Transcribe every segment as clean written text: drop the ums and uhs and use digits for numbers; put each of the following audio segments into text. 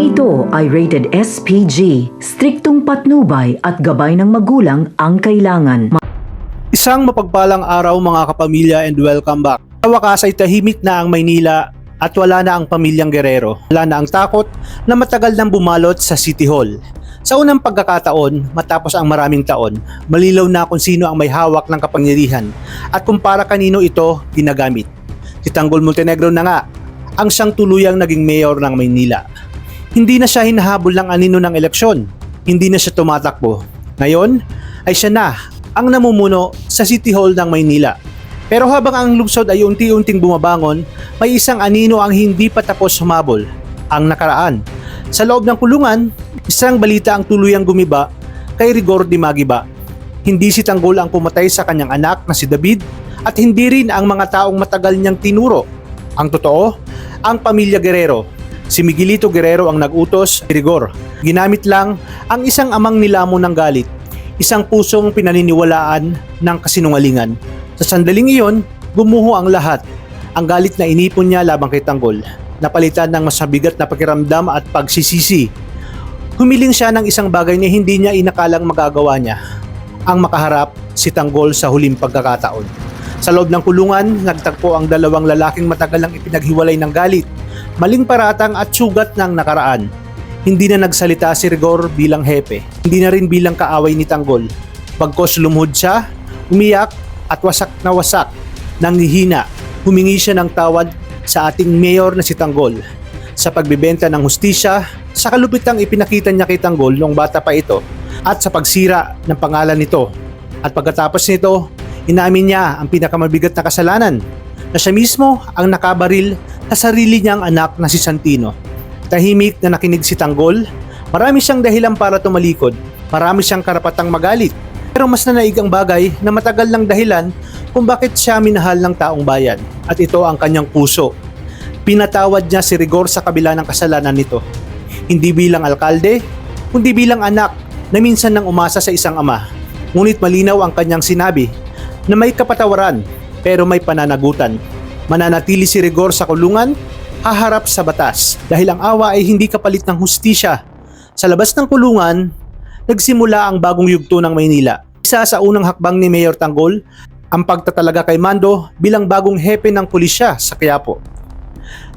ito ay rated SPG, striktong patnubay at gabay ng magulang ang kailangan. Isang mapagpalang araw mga kapamilya and welcome back. Sa wakas ay tahimik na ang Maynila at wala na ang pamilyang Guerrero. Wala na ang takot na matagal nang bumalot sa City Hall. Sa unang pagkakataon, matapos ang maraming taon, malilaw na kung sino ang may hawak ng kapangyarihan at kung para kanino ito ginagamit. Si Tanggol Montenegro na nga ang siyang tuluyang naging mayor ng Maynila. Hindi na siya hinahabol ng anino ng eleksyon. Hindi na siya tumatakbo. Ngayon ay siya na ang namumuno sa City Hall ng Maynila. Pero habang ang lungsod ay unti-unting bumabangon, may isang anino ang hindi pa tapos humabol, ang nakaraan. Sa loob ng kulungan, isang balita ang tuluyang gumiba kay Rigor Dimagiba. Hindi si Tanggol ang pumatay sa kanyang anak na si David at hindi rin ang mga taong matagal niyang tinuro. Ang totoo, ang pamilya Guerrero. Si Miguelito Guerrero ang nag-utos kay Rigor. Ginamit lang ang isang amang nilamon ng galit, isang pusong pinaniniwalaan ng kasinungalingan. Sa sandaling iyon, gumuho ang lahat. Ang galit na inipon niya labang kay Tanggol, napalitan ng mas mabigat na pakiramdam at pagsisisi. Humiling siya ng isang bagay na hindi niya inakalang magagawa niya, ang makaharap si Tanggol sa huling pagkakataon. Sa loob ng kulungan, nagtagpo ang dalawang lalaking matagal nang ipinaghiwalay ng galit, maling paratang at sugat ng nakaraan. Hindi na nagsalita si Rigor bilang hepe, hindi na rin bilang kaaway ni Tanggol. Pagkos lumuhod siya, umiyak at wasak na wasak, nanghihina, humingi siya ng tawad sa ating mayor na si Tanggol. Sa pagbebenta ng hustisya, sa kalupitang ipinakita niya kay Tanggol noong bata pa ito, at sa pagsira ng pangalan nito. At pagkatapos nito, inamin niya ang pinakamabigat na kasalanan, na siya mismo ang nakabaril sa sarili niyang anak na si Santino. Tahimik na nakinig si Tanggol. Marami siyang dahilan para tumalikod. Marami siyang karapatang magalit. Pero mas nanaig ang bagay na matagal lang dahilan kung bakit siya minahal ng taong bayan. At ito ang kanyang puso. Pinatawad niya si Rigor sa kabila ng kasalanan nito. Hindi bilang alkalde, kundi bilang anak na minsan nang umasa sa isang ama. Ngunit malinaw ang kanyang sinabi na may kapatawaran pero may pananagutan. Mananatili si Rigor sa kulungan, haharap sa batas dahil ang awa ay hindi kapalit ng hustisya. Sa labas ng kulungan, nagsimula ang bagong yugto ng Maynila. Isa sa unang hakbang ni Mayor Tanggol, ang pagtatalaga kay Mando bilang bagong hepe ng pulisya sa Quiapo.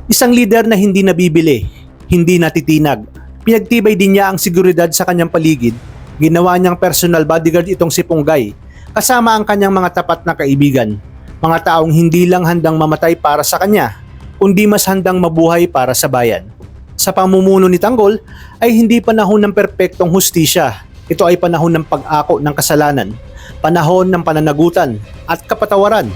Isang lider na hindi nabibili, hindi natitinag. Pinagtibay din niya ang seguridad sa kanyang paligid. Ginawa niyang personal bodyguard itong si Punggay, kasama ang kanyang mga tapat na kaibigan. Mga taong hindi lang handang mamatay para sa kanya, kundi mas handang mabuhay para sa bayan. Sa pamumuno ni Tanggol ay hindi panahon ng perpektong hustisya. Ito ay panahon ng pag-ako ng kasalanan, panahon ng pananagutan at kapatawaran.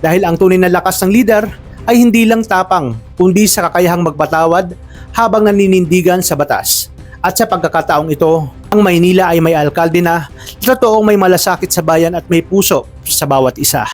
Dahil ang tunay na lakas ng lider ay hindi lang tapang, kundi sa kakayahang magpatawad habang naninindigan sa batas. At sa pagkakataong ito, ang Maynila ay may alkalde na totoong may malasakit sa bayan at may puso sa bawat isa.